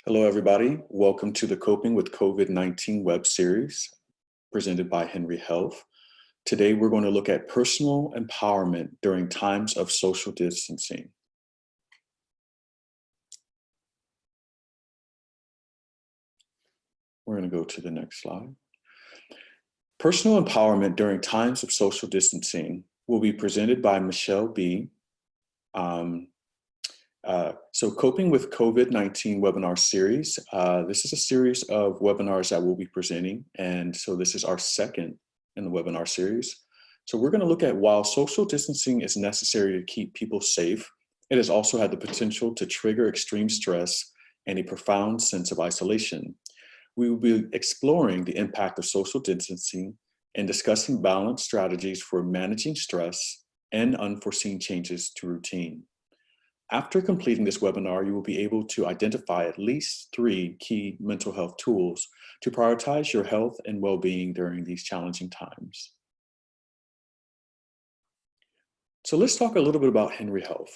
Hello, everybody. Welcome to the Coping with COVID-19 web series presented by Henry Health. Today, we're going to look at personal empowerment during times of social distancing. We're going to go to the next slide. Personal empowerment during times of social distancing will be presented by Michelle B. So Coping with COVID-19 webinar series. This is a series of webinars that we'll be presenting. And so this is our second in the webinar series. So we're going to look at while social distancing is necessary to keep people safe, it has also had the potential to trigger extreme stress and a profound sense of isolation. We will be exploring the impact of social distancing and discussing balanced strategies for managing stress and unforeseen changes to routine. After completing this webinar, you will be able to identify at least 3 key mental health tools to prioritize your health and well-being during these challenging times. So let's talk a little bit about Henry Health.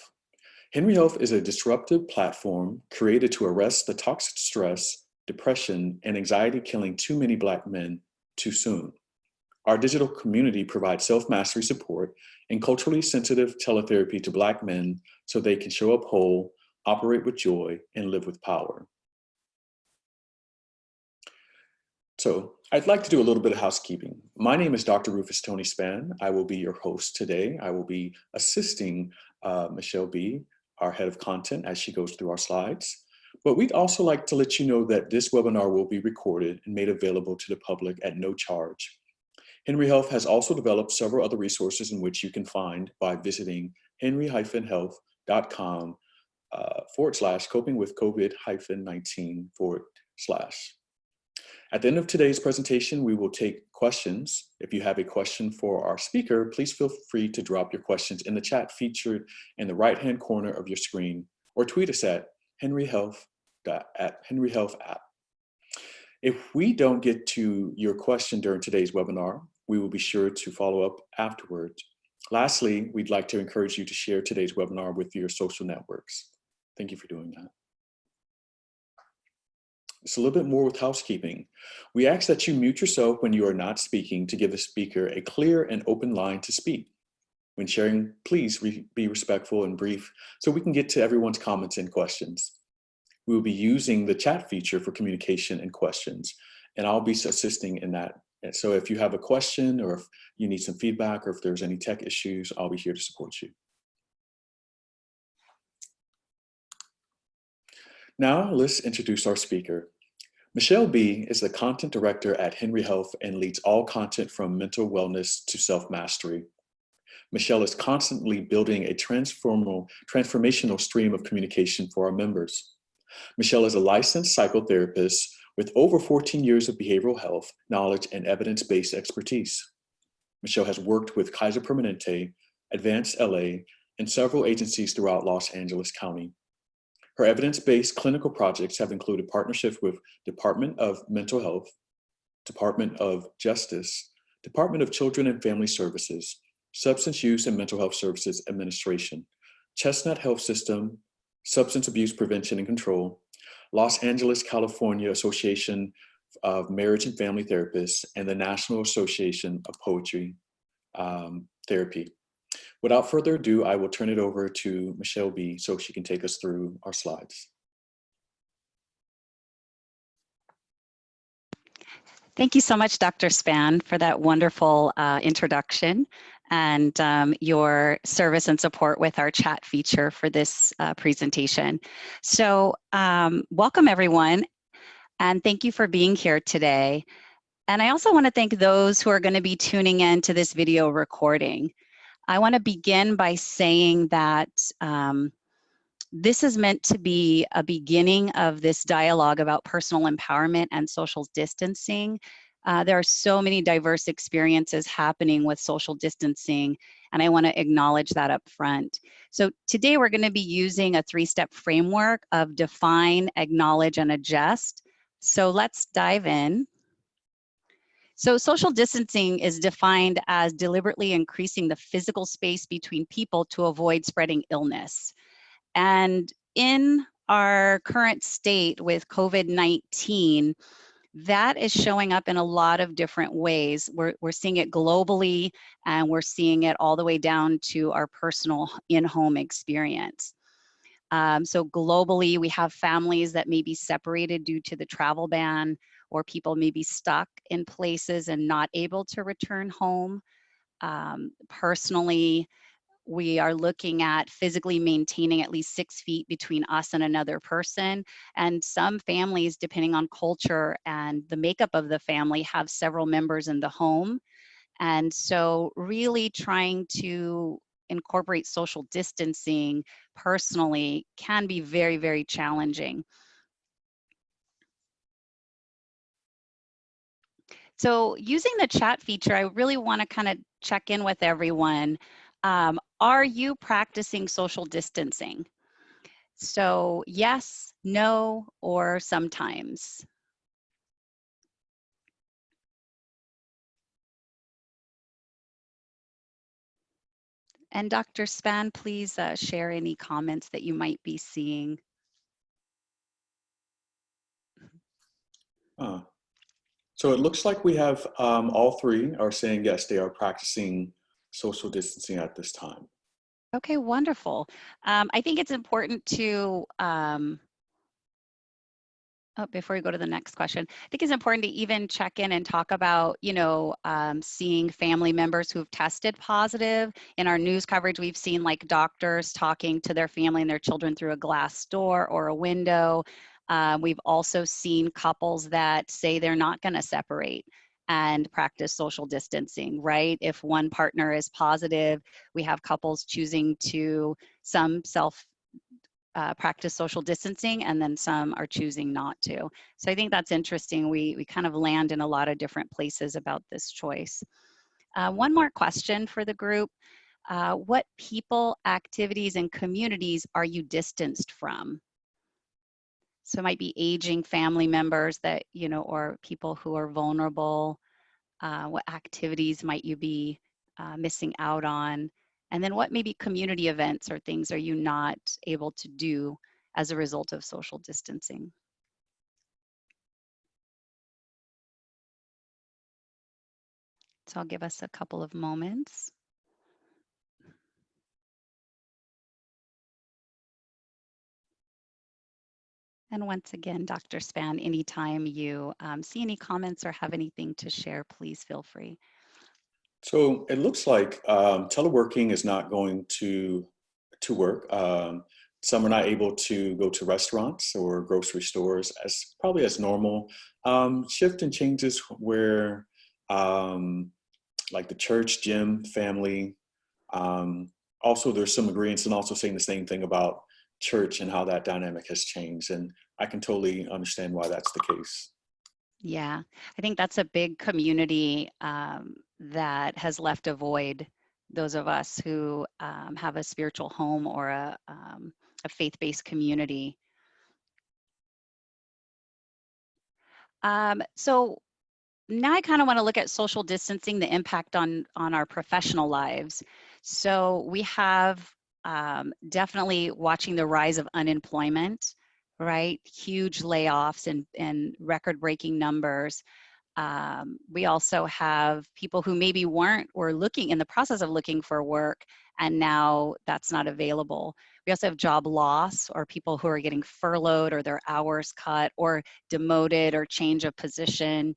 Henry Health is a disruptive platform created to arrest the toxic stress, depression, and anxiety killing too many Black men too soon. Our digital community provides self-mastery support and culturally sensitive teletherapy to Black men so they can show up whole, operate with joy, and live with power. So I'd like to do a little bit of housekeeping. My name is Dr. Rufus Tony Spann. I will be your host today. I will be assisting Michelle B., our head of content, as she goes through our slides. But we'd also like to let you know that this webinar will be recorded and made available to the public at no charge. Henry Health has also developed several other resources in which you can find by visiting henry-health.com /coping with COVID-19 /. At the end of today's presentation, we will take questions. If you have a question for our speaker, please feel free to drop your questions in the chat featured in the right-hand corner of your screen, or tweet us at henryhealth app. If we don't get to your question during today's webinar, we will be sure to follow up afterwards. Lastly, we'd like to encourage you to share today's webinar with your social networks. Thank you for doing that. Just a little bit more with housekeeping. We ask that you mute yourself when you are not speaking to give the speaker a clear and open line to speak. When sharing, please be respectful and brief so we can get to everyone's comments and questions. We will be using the chat feature for communication and questions, and I'll be assisting in that. So if you have a question or if you need some feedback or if there's any tech issues, I'll be here to support you. Now let's introduce our speaker. Michelle B. is the content director at Henry Health and leads all content from mental wellness to self-mastery. Michelle is constantly building a transformational stream of communication for our members. Michelle is a licensed psychotherapist with over 14 years of behavioral health knowledge and evidence-based expertise. Michelle has worked with Kaiser Permanente, Advanced LA, and several agencies throughout Los Angeles County. Her evidence-based clinical projects have included partnerships with Department of Mental Health, Department of Justice, Department of Children and Family Services, Substance Use and Mental Health Services Administration, Chestnut Health System, Substance Abuse Prevention and Control, Los Angeles, California Association of Marriage and Family Therapists, and the National Association of Poetry Therapy. Without further ado, I will turn it over to Michelle B. so she can take us through our slides. Thank you so much, Dr. Spann, for that wonderful introduction and your service and support with our chat feature for this presentation. So welcome everyone, and thank you for being here today. And I also want to thank those who are going to be tuning in to this video recording. I want to begin by saying that this is meant to be a beginning of this dialogue about personal empowerment and social distancing. There are so many diverse experiences happening with social distancing, and I want to acknowledge that up front. So today we're going to be using a 3-step framework of define, acknowledge, and adjust. So let's dive in. So social distancing is defined as deliberately increasing the physical space between people to avoid spreading illness. And in our current state with COVID-19, that is showing up in a lot of different ways. We're seeing it globally, and we're seeing it all the way down to our personal in-home experience. So globally, we have families that may be separated due to the travel ban, or people may be stuck in places and not able to return home. Personally, we are looking at physically maintaining at least 6 feet between us and another person. And some families, depending on culture and the makeup of the family, have several members in the home. And so really trying to incorporate social distancing personally can be very, very challenging. So using the chat feature, I really want to kind of check in with everyone. Are you practicing social distancing? So yes, no, or sometimes. And Dr. Span, please share any comments that you might be seeing. So it looks like we have all three are saying yes, they are practicing social distancing at this time. Okay, wonderful. I think it's important to before we go to the next question, I think it's important to even check in and talk about, seeing family members who've tested positive. In our news coverage, we've seen like doctors talking to their family and their children through a glass door or a window. We've also seen couples that say they're not going to separate and practice social distancing, right? If one partner is positive, we have couples choosing to some practice social distancing, and then some are choosing not to. So I think that's interesting. We kind of land in a lot of different places about this choice. One more question for the group. What people, activities, and communities are you distanced from? So it might be aging family members that, or people who are vulnerable. What activities might you be missing out on? And then what maybe community events or things are you not able to do as a result of social distancing? So I'll give us a couple of moments. And once again, Dr. Span, anytime you see any comments or have anything to share, please feel free. So it looks like teleworking is not going to work. Some are not able to go to restaurants or grocery stores as probably as normal. Shift and changes where like the church, gym, family. Um, Also, there's some agreements and also saying the same thing about church and how that dynamic has changed. And I can totally understand why that's the case. Yeah, I think that's a big community that has left a void. Those of us who have a spiritual home or a faith-based community. So now I kind of want to look at social distancing, the impact on our professional lives. So we have definitely watching the rise of unemployment, right? Huge layoffs and record-breaking numbers. We also have people who maybe weren't or looking in the process of looking for work, and now that's not available. We also have job loss, or people who are getting furloughed or their hours cut or demoted or change of position.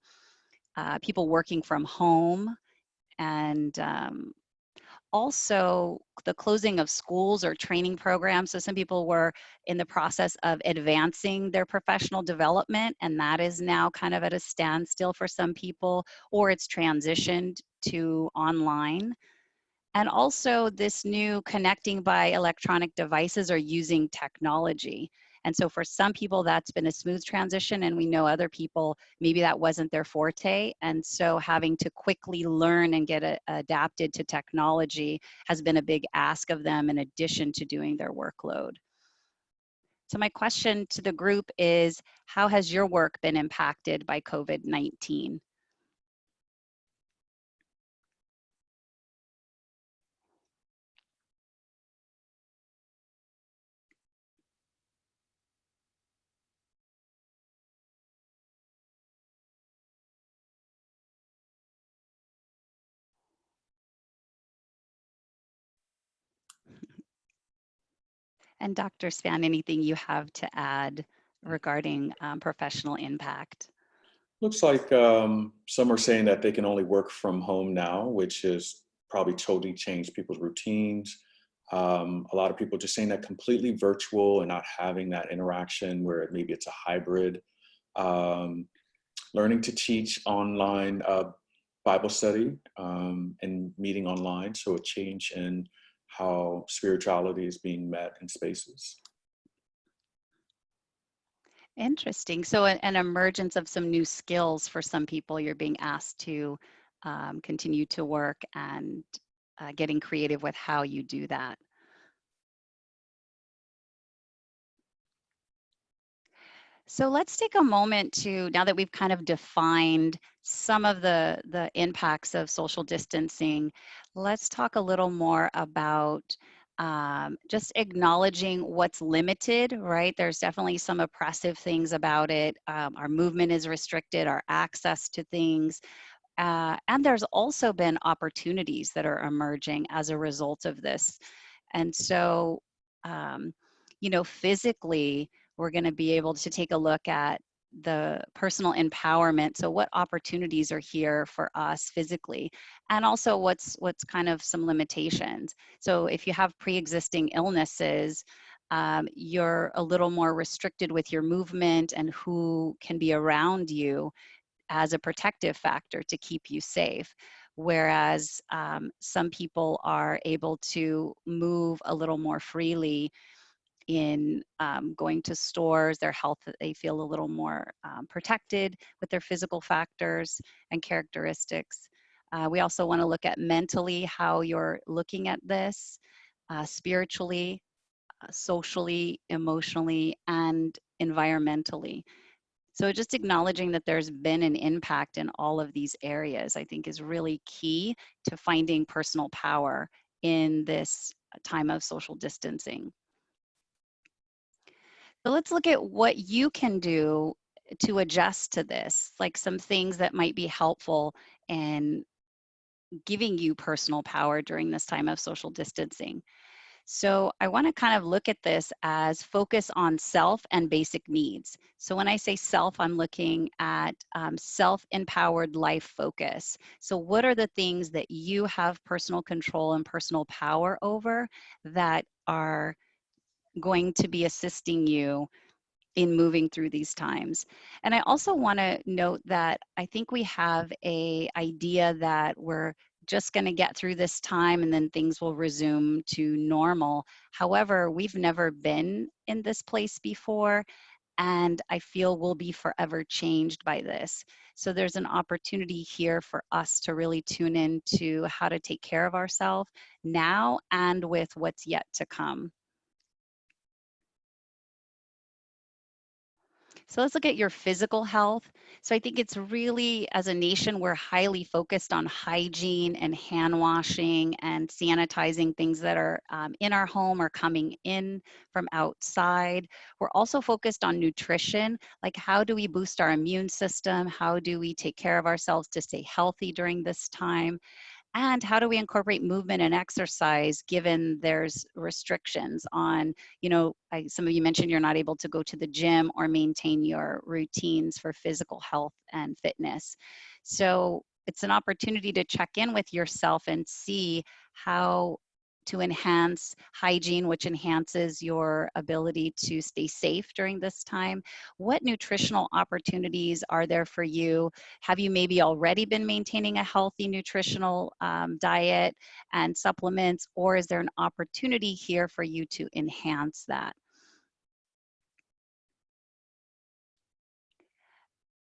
People working from home, and also the closing of schools or training programs. So some people were in the process of advancing their professional development, and that is now kind of at a standstill for some people, or it's transitioned to online. And also this new connecting by electronic devices or using technology. And so for some people, that's been a smooth transition, and we know other people, maybe that wasn't their forte. And so having to quickly learn and get adapted to technology has been a big ask of them in addition to doing their workload. So my question to the group is, how has your work been impacted by COVID-19? And Dr. Span, anything you have to add regarding professional impact? Looks like some are saying that they can only work from home now, which is probably totally changed people's routines. A lot of people just saying that completely virtual and not having that interaction where maybe it's a hybrid. Um, Learning to teach online Bible study and meeting online. So a change in how spirituality is being met in spaces. Interesting. So an emergence of some new skills for some people. You're being asked to continue to work and getting creative with how you do that. So let's take a moment to, now that we've kind of defined some of the impacts of social distancing, let's talk a little more about just acknowledging what's limited, right? There's definitely some oppressive things about it. Our movement is restricted, our access to things. And there's also been opportunities that are emerging as a result of this. And so, um, physically, we're going to be able to take a look at the personal empowerment. So what opportunities are here for us physically, and also what's kind of some limitations. So if you have pre-existing illnesses, you're a little more restricted with your movement and who can be around you as a protective factor to keep you safe. Whereas some people are able to move a little more freely in going to stores, their health, they feel a little more protected with their physical factors and characteristics. We also want to look at mentally how you're looking at this, spiritually, socially, emotionally, and environmentally. So just acknowledging that there's been an impact in all of these areas, I think is really key to finding personal power in this time of social distancing. So let's look at what you can do to adjust to this, like some things that might be helpful in giving you personal power during this time of social distancing. So I want to kind of look at this as focus on self and basic needs. So when I say self, I'm looking at self-empowered life focus. So what are the things that you have personal control and personal power over that are going to be assisting you in moving through these times? And I also want to note that I think we have a idea that we're just going to get through this time and then things will resume to normal. However, we've never been in this place before, and I feel we'll be forever changed by this. So there's an opportunity here for us to really tune into how to take care of ourselves now and with what's yet to come. So let's look at your physical health. So I think it's really, as a nation, we're highly focused on hygiene and hand washing and sanitizing things that are in our home or coming in from outside. We're also focused on nutrition, like how do we boost our immune system? How do we take care of ourselves to stay healthy during this time? And how do we incorporate movement and exercise given there's restrictions on, some of you mentioned you're not able to go to the gym or maintain your routines for physical health and fitness. So it's an opportunity to check in with yourself and see how to enhance hygiene, which enhances your ability to stay safe during this time. What nutritional opportunities are there for you? Have you maybe already been maintaining a healthy nutritional diet and supplements, or is there an opportunity here for you to enhance that?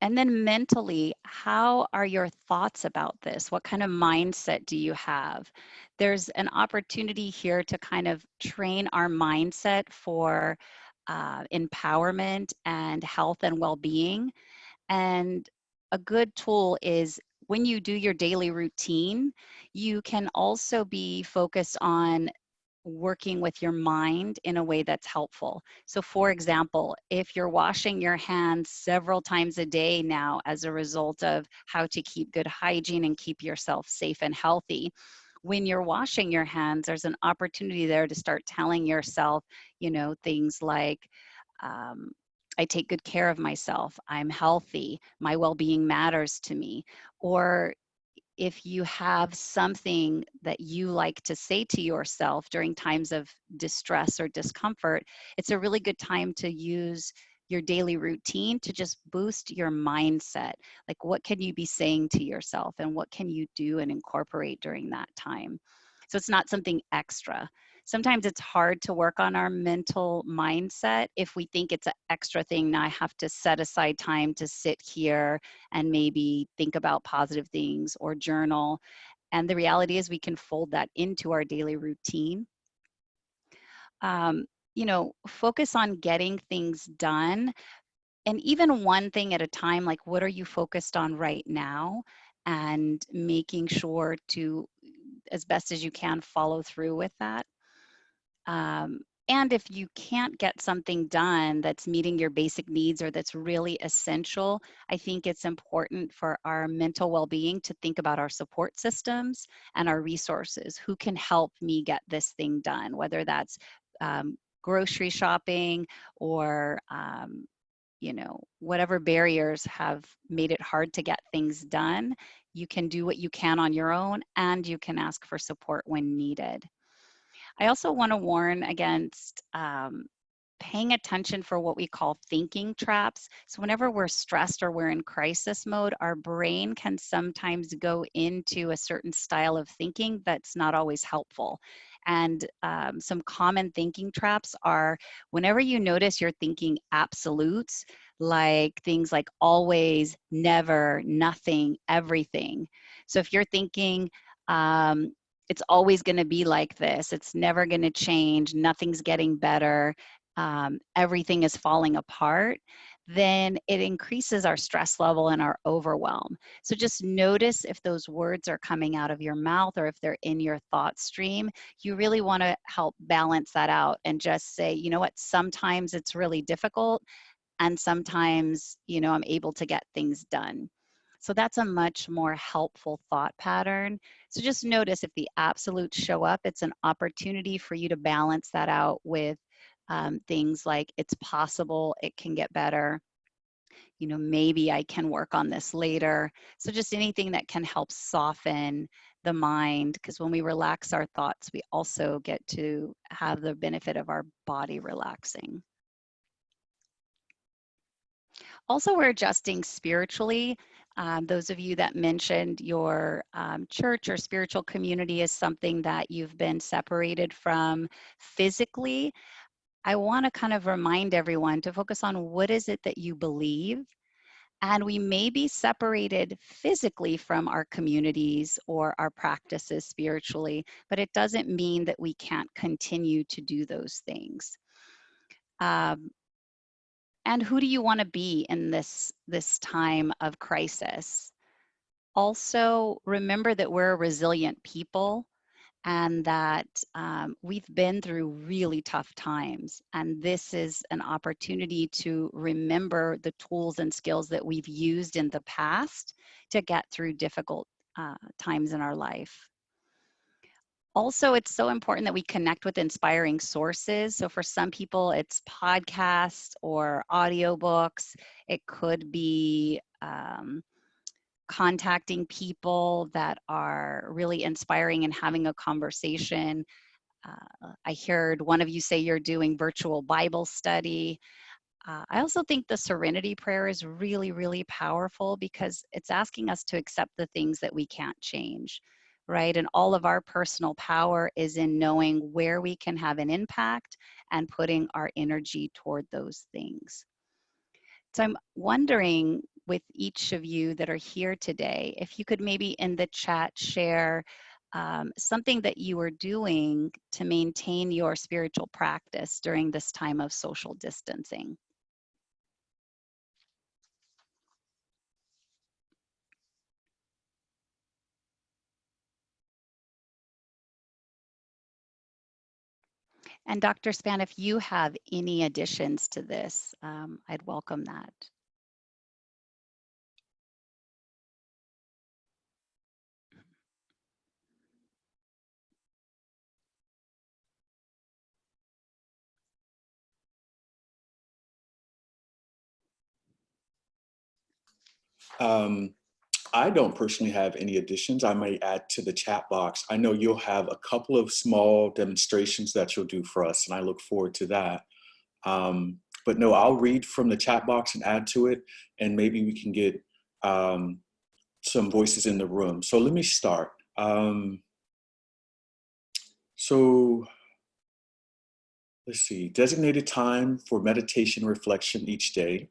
And then mentally, how are your thoughts about this? What kind of mindset do you have? There's an opportunity here to kind of train our mindset for empowerment and health and well-being. And a good tool is when you do your daily routine, you can also be focused on working with your mind in a way that's helpful. So for example, if you're washing your hands several times a day now as a result of how to keep good hygiene and keep yourself safe and healthy, when you're washing your hands, there's an opportunity there to start telling yourself, things like, um, I take good care of myself, I'm healthy, my well-being matters to me. Or if you have something that you like to say to yourself during times of distress or discomfort, it's a really good time to use your daily routine to just boost your mindset. Like, what can you be saying to yourself and what can you do and incorporate during that time? So it's not something extra. Sometimes it's hard to work on our mental mindset if we think it's an extra thing. Now I have to set aside time to sit here and maybe think about positive things or journal. And the reality is we can fold that into our daily routine. Um, Focus on getting things done, and even one thing at a time. Like, what are you focused on right now? And making sure to, as best as you can, follow through with that. Um, and if you can't get something done that's meeting your basic needs or that's really essential, I think it's important for our mental well-being to think about our support systems and our resources. Who can help me get this thing done? Whether that's grocery shopping or whatever barriers have made it hard to get things done, you can do what you can on your own, and you can ask for support when needed. I also want to warn against paying attention for what we call thinking traps. So whenever we're stressed or we're in crisis mode, our brain can sometimes go into a certain style of thinking that's not always helpful. And some common thinking traps are whenever you notice you're thinking absolutes, like things like always, never, nothing, everything. So if you're thinking, it's always going to be like this, it's never going to change, nothing's getting better, everything is falling apart, then it increases our stress level and our overwhelm. So just notice if those words are coming out of your mouth or if they're in your thought stream. You really want to help balance that out and just say, you know what, sometimes it's really difficult and sometimes, I'm able to get things done. So that's a much more helpful thought pattern. So just notice if the absolutes show up, it's an opportunity for you to balance that out with things like it's possible, it can get better, maybe I can work on this later. So just anything that can help soften the mind, because when we relax our thoughts, we also get to have the benefit of our body relaxing. Also, we're adjusting spiritually. Those of you that mentioned your church or spiritual community is something that you've been separated from physically. I want to kind of remind everyone to focus on what is it that you believe. And we may be separated physically from our communities or our practices spiritually, but it doesn't mean that we can't continue to do those things. And who do you want to be in this time of crisis? Also, remember that we're a resilient people and that we've been through really tough times. And this is an opportunity to remember the tools and skills that we've used in the past to get through difficult times in our life. Also, it's so important that we connect with inspiring sources. So for some people, it's podcasts or audiobooks. It could be contacting people that are really inspiring and having a conversation. I heard one of you say you're doing virtual Bible study. I also think the serenity prayer is really, really powerful because it's asking us to accept the things that we can't change, right? And all of our personal power is in knowing where we can have an impact and putting our energy toward those things. So I'm wondering with each of you that are here today, if you could maybe in the chat share something that you are doing to maintain your spiritual practice during this time of social distancing. And Dr. Span, if you have any additions to this, I'd welcome that. I don't personally have any additions. I may add to the chat box. I know you'll have a couple of small demonstrations that you'll do for us, and I look forward to that. But no, I'll read from the chat box and add to it, and maybe we can get some voices in the room. So let me start. So let's see, designated time for meditation reflection each day.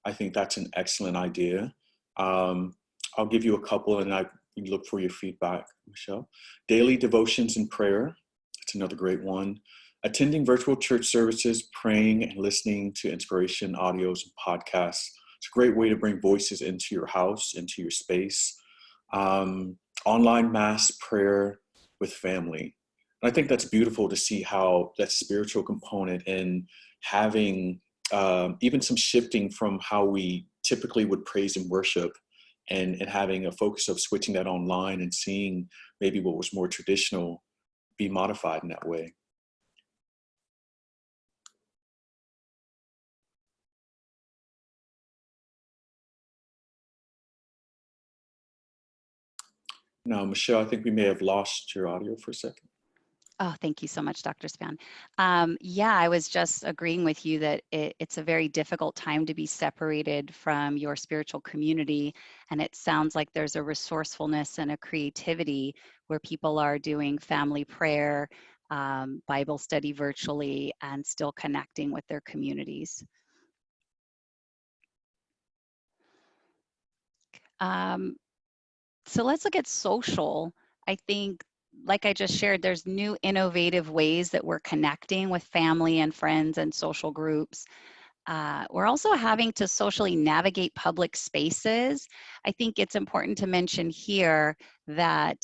I think that's an excellent idea. I'll give you a couple and I look for your feedback, Michelle. Daily devotions and prayer. That's another great one. Attending virtual church services, praying and listening to inspiration audios and podcasts. It's a great way to bring voices into your house, into your space. Online mass prayer with family. And I think that's beautiful to see how that spiritual component and having even some shifting from how we typically would praise and worship and having a focus of switching that online and seeing maybe what was more traditional be modified in that way. Now, Michelle, I think we may have lost your audio for a second. Oh, thank you so much, Dr. Span. Yeah, I was just agreeing with you that it's a very difficult time to be separated from your spiritual community. And it sounds like there's a resourcefulness and a creativity where people are doing family prayer, Bible study virtually, and still connecting with their communities. So let's look at social. I think, like I just shared, there's new innovative ways that we're connecting with family and friends and social groups. We're also having to socially navigate public spaces. I think it's important to mention here that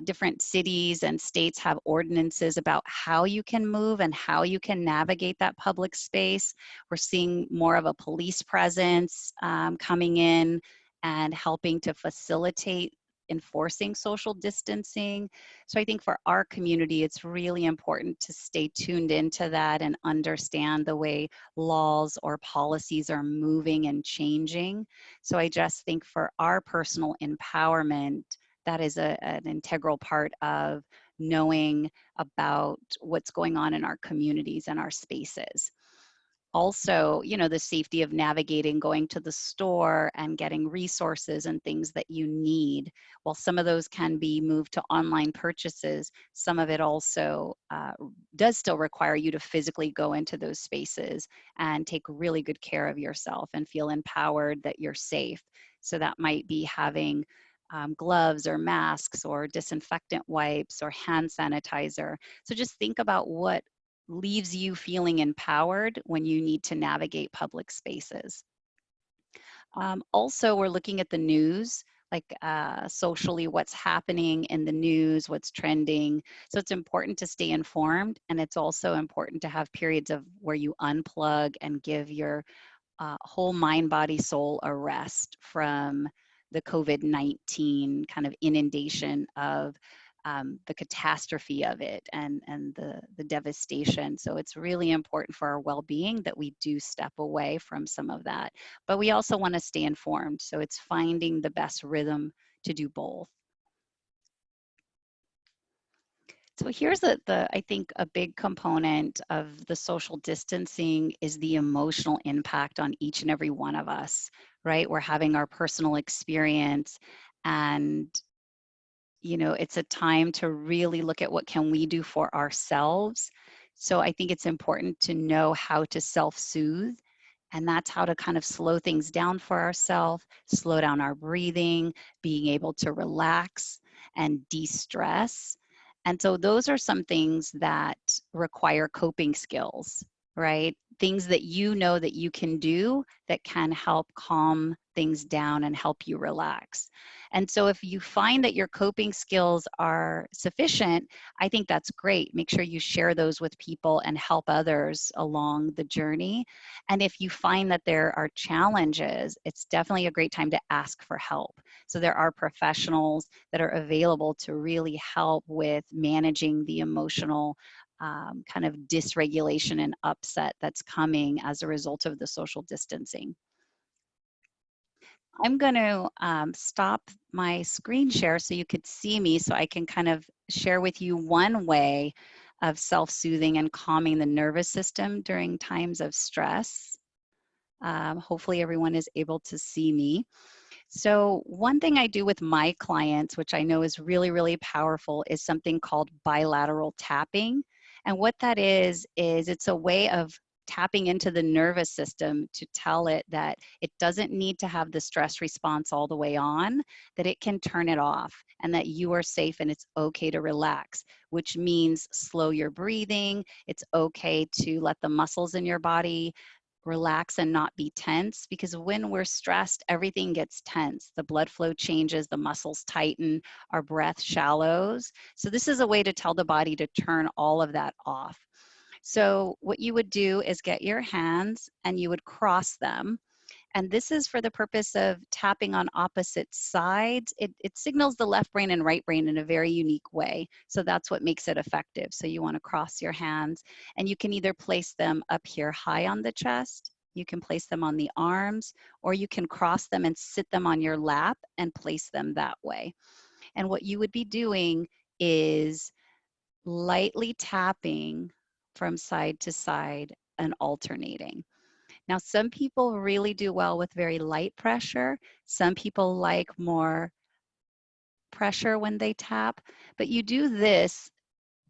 different cities and states have ordinances about how you can move and how you can navigate that public space. We're seeing more of a police presence coming in and helping to facilitate enforcing social distancing. So I think for our community, it's really important to stay tuned into that and understand the way laws or policies are moving and changing. So I just think for our personal empowerment, that is an integral part of knowing about what's going on in our communities and our spaces. Also, you know, the safety of navigating, going to the store and getting resources and things that you need. While some of those can be moved to online purchases, some of it also does still require you to physically go into those spaces and take really good care of yourself and feel empowered that you're safe. So that might be having gloves or masks or disinfectant wipes or hand sanitizer. So just think about what leaves you feeling empowered when you need to navigate public spaces. Also, we're looking at the news, like socially, what's happening in the news, what's trending. So it's important to stay informed, and it's also important to have periods of where you unplug and give your whole mind, body, soul a rest from the COVID-19 kind of inundation of the catastrophe of it and the devastation. So it's really important for our well-being that we do step away from some of that. But we also want to stay informed. So it's finding the best rhythm to do both. So here's I think a big component of the social distancing is the emotional impact on each and every one of us, right? We're having our personal experience, and you know, it's a time to really look at what can we do for ourselves. So I think it's important to know how to self-soothe, and that's how to kind of slow things down for ourselves, slow down our breathing, being able to relax and de-stress. And so those are some things that require coping skills, right? Things that you know that you can do that can help calm things down and help you relax. And so if you find that your coping skills are sufficient, I think that's great. Make sure you share those with people and help others along the journey. And if you find that there are challenges, it's definitely a great time to ask for help. So there are professionals that are available to really help with managing the emotional kind of dysregulation and upset that's coming as a result of the social distancing. I'm going to stop my screen share so you could see me, so I can kind of share with you one way of self-soothing and calming the nervous system during times of stress. Hopefully everyone is able to see me. So one thing I do with my clients, which I know is really, really powerful, is something called bilateral tapping. And what that is it's a way of tapping into the nervous system to tell it that it doesn't need to have the stress response all the way on, that it can turn it off, and that you are safe and it's okay to relax, which means slow your breathing. It's okay to let the muscles in your body relax and not be tense, because when we're stressed, everything gets tense. The blood flow changes, the muscles tighten, our breath shallows. So this is a way to tell the body to turn all of that off. So what you would do is get your hands and you would cross them. And this is for the purpose of tapping on opposite sides. It signals the left brain and right brain in a very unique way. So that's what makes it effective. So you want to cross your hands, and you can either place them up here high on the chest, you can place them on the arms, or you can cross them and sit them on your lap and place them that way. And what you would be doing is lightly tapping from side to side and alternating. Now, some people really do well with very light pressure. Some people like more pressure when they tap, but you do this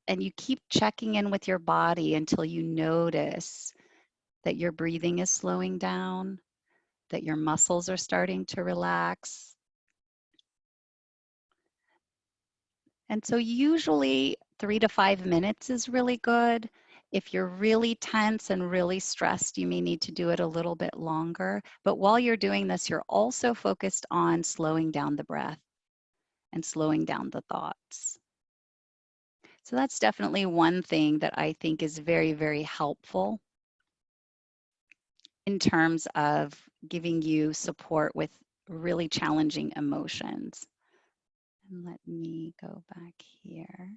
and you keep checking in with your body until you notice that your breathing is slowing down, that your muscles are starting to relax. And so usually 3 to 5 minutes is really good. If you're really tense and really stressed, you may need to do it a little bit longer. But while you're doing this, you're also focused on slowing down the breath and slowing down the thoughts. So that's definitely one thing that I think is very, very helpful in terms of giving you support with really challenging emotions. And let me go back here.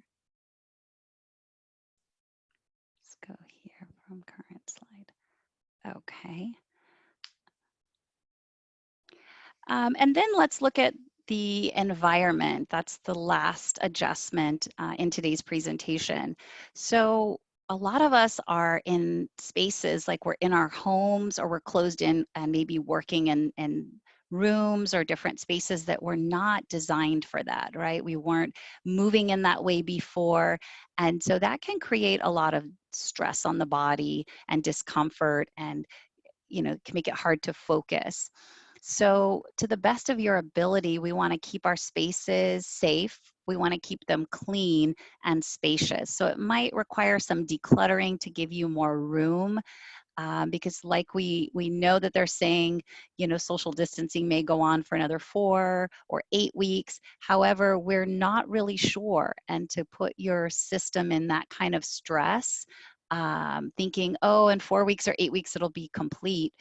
Let's go here from current slide. Okay. And then let's look at the environment. That's the last adjustment in today's presentation. So a lot of us are in spaces like we're in our homes, or we're closed in and maybe working in rooms or different spaces that were not designed for that, right? We weren't moving in that way before. And so that can create a lot of stress on the body and discomfort, and can make it hard to focus. So to the best of your ability, we want to keep our spaces safe. We want to keep them clean and spacious. So it might require some decluttering to give you more room, because like we know that they're saying, social distancing may go on for another 4 or 8 weeks. However, we're not really sure. And to put your system in that kind of stress, thinking, oh, in 4 weeks or 8 weeks, it'll be complete,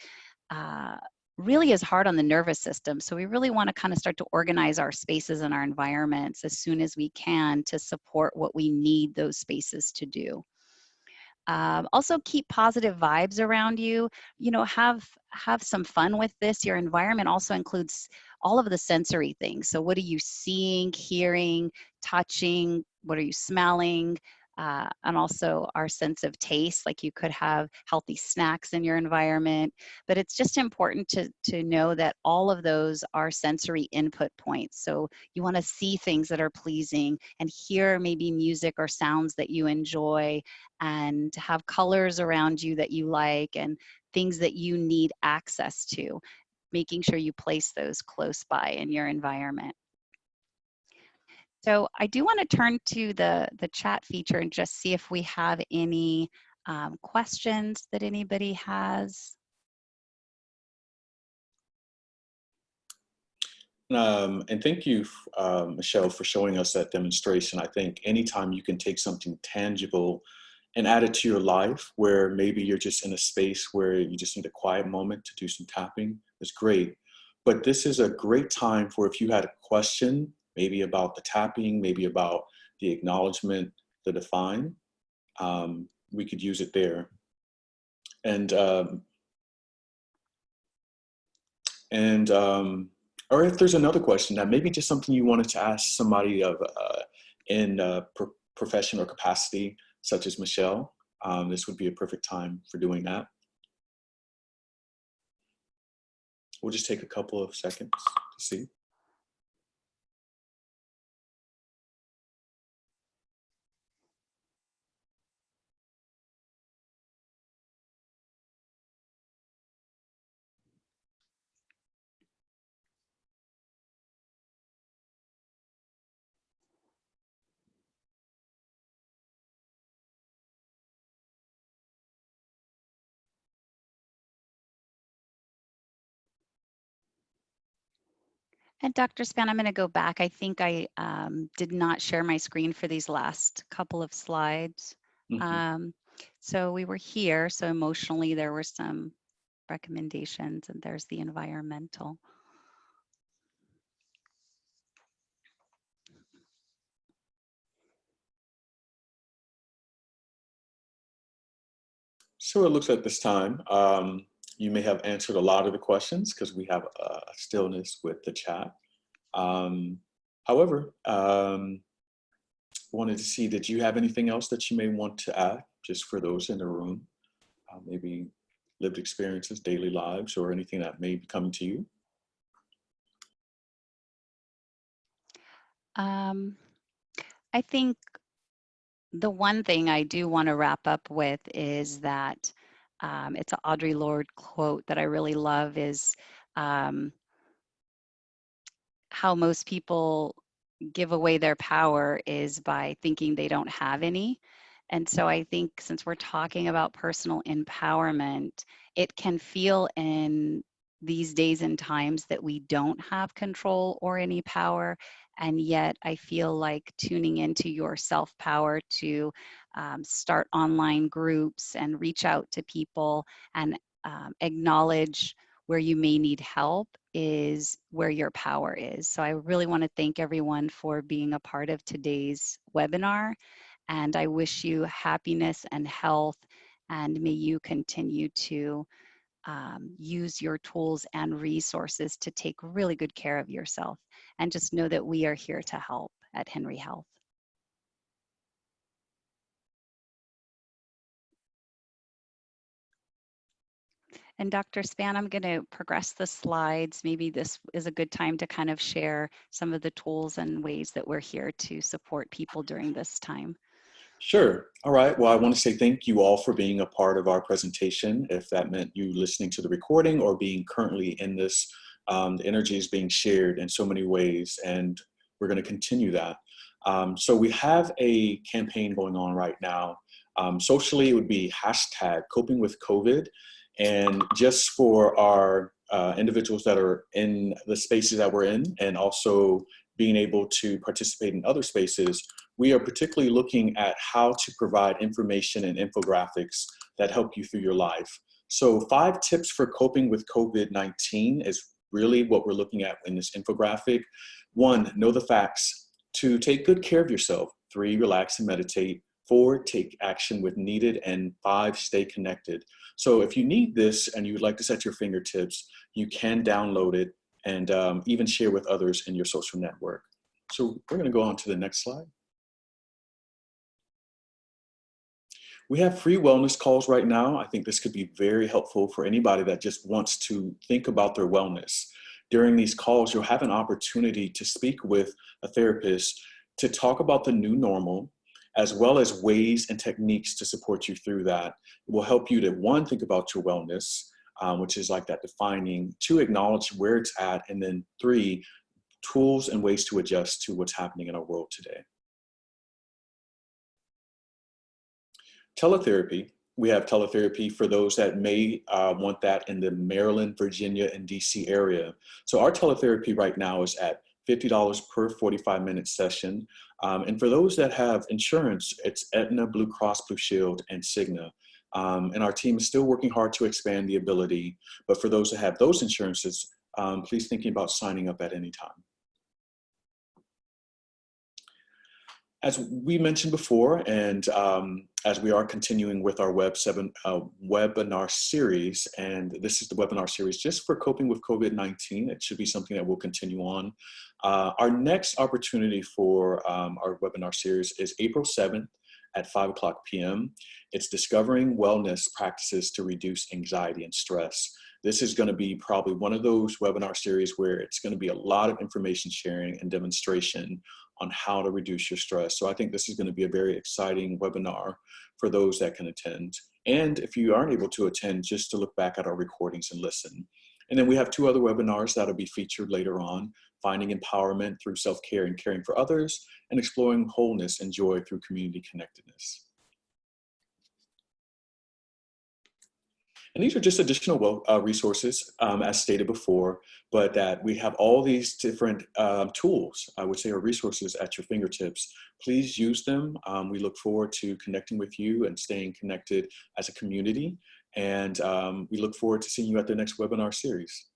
really is hard on the nervous system. So we really want to kind of start to organize our spaces and our environments as soon as we can to support what we need those spaces to do. Also keep positive vibes around you. Have some fun with this. Your environment also includes all of the sensory things. So what are you seeing, hearing, touching? What are you smelling? And also our sense of taste, like you could have healthy snacks in your environment. But it's just important to know that all of those are sensory input points. So you want to see things that are pleasing and hear maybe music or sounds that you enjoy, and to have colors around you that you like, and things that you need access to, making sure you place those close by in your environment. So I do want to turn to the chat feature and just see if we have any questions that anybody has. And thank you, Michelle, for showing us that demonstration. I think anytime you can take something tangible and add it to your life, where maybe you're just in a space where you just need a quiet moment to do some tapping, is great. But this is a great time for, if you had a question, maybe about the tapping, maybe about the acknowledgement, the define, we could use it there. And Or if there's another question that maybe just something you wanted to ask somebody of in profession or capacity, such as Michelle, this would be a perfect time for doing that. We'll just take a couple of seconds to see. And Dr. Span, I'm going to go back. I think I did not share my screen for these last couple of slides. So we were here. So emotionally, there were some recommendations, and there's the environmental. So it looks like this time you may have answered a lot of the questions because we have a stillness with the chat. However, wanted to see, did you have anything else that you may want to add just for those in the room? Maybe lived experiences, daily lives, or anything that may be coming to you? I think the one thing I do want to wrap up with is that it's an Audre Lorde quote that I really love is how most people give away their power is by thinking they don't have any. And so I think since we're talking about personal empowerment, it can feel in these days and times that we don't have control or any power. And yet I feel like tuning into your self-power to start online groups and reach out to people and acknowledge where you may need help is where your power is. So I really want to thank everyone for being a part of today's webinar. And I wish you happiness and health, and may you continue to use your tools and resources to take really good care of yourself. And just know that we are here to help at Henry Health. And Dr. Span, I'm going to progress the slides. Maybe this is a good time to kind of share some of the tools and ways that we're here to support people during this time. Sure. All right. Well, I want to say thank you all for being a part of our presentation. If that meant you listening to the recording or being currently in this, the energy is being shared in so many ways, and we're going to continue that. So we have a campaign going on right now. Socially, it would be hashtag coping with COVID. And just for our individuals that are in the spaces that we're in, and also being able to participate in other spaces, we are particularly looking at how to provide information and infographics that help you through your life. So 5 tips for coping with COVID-19 is really what we're looking at in this infographic. 1, know the facts. 2, take good care of yourself. 3, relax and meditate. 4, take action when needed. And 5, stay connected. So if you need this and you would like to set your fingertips, you can download it and even share with others in your social network. So we're going to go on to the next slide. We have free wellness calls right now. I think this could be very helpful for anybody that just wants to think about their wellness. During these calls, you'll have an opportunity to speak with a therapist to talk about the new normal, as well as ways and techniques to support you through that. It will help you to, 1, think about your wellness, which is like that defining, 2, acknowledge where it's at, and then 3, tools and ways to adjust to what's happening in our world today. Teletherapy. We have teletherapy for those that may want that in the Maryland, Virginia, and DC area. So our teletherapy right now is at $50 per 45-minute session. And for those that have insurance, it's Aetna, Blue Cross Blue Shield, and Cigna. And our team is still working hard to expand the ability. But for those that have those insurances, please thinking about signing up at any time. As we mentioned before, and as we are continuing with our webinar series, and this is the webinar series just for coping with COVID-19, it should be something that will continue on. Our next opportunity for our webinar series is April 7th at 5:00 p.m. It's Discovering Wellness Practices to Reduce Anxiety and Stress. This is going to be probably one of those webinar series where it's going to be a lot of information sharing and demonstration on how to reduce your stress. So I think this is going to be a very exciting webinar for those that can attend. And if you aren't able to attend, just to look back at our recordings and listen. And then we have 2 other webinars that'll be featured later on: Finding Empowerment Through Self-Care and Caring for Others, and Exploring Wholeness and Joy Through Community Connectedness. And these are just additional resources, as stated before, but that we have all these different tools, I would say, or resources at your fingertips. Please use them. We look forward to connecting with you and staying connected as a community. And we look forward to seeing you at the next webinar series.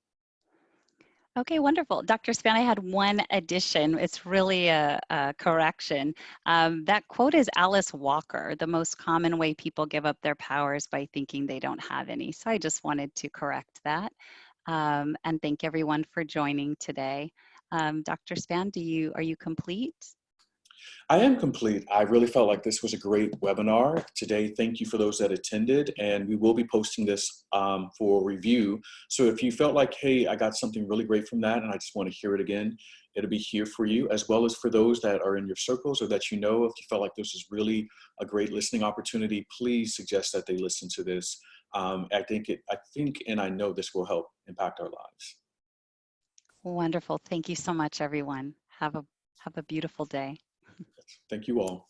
Okay, wonderful. Dr. Span, I had one addition. It's really a correction. That quote is Alice Walker: "The most common way people give up their powers by thinking they don't have any." So I just wanted to correct that. And thank everyone for joining today. Dr. Span, are you complete? I am complete. I really felt like this was a great webinar today. Thank you for those that attended, and we will be posting this for review. So if you felt like, hey, I got something really great from that and I just want to hear it again, it'll be here for you, as well as for those that are in your circles or that you know. If you felt like this is really a great listening opportunity, please suggest that they listen to this. I think and I know this will help impact our lives. Wonderful. Thank you so much, everyone. Have a beautiful day. Thank you all.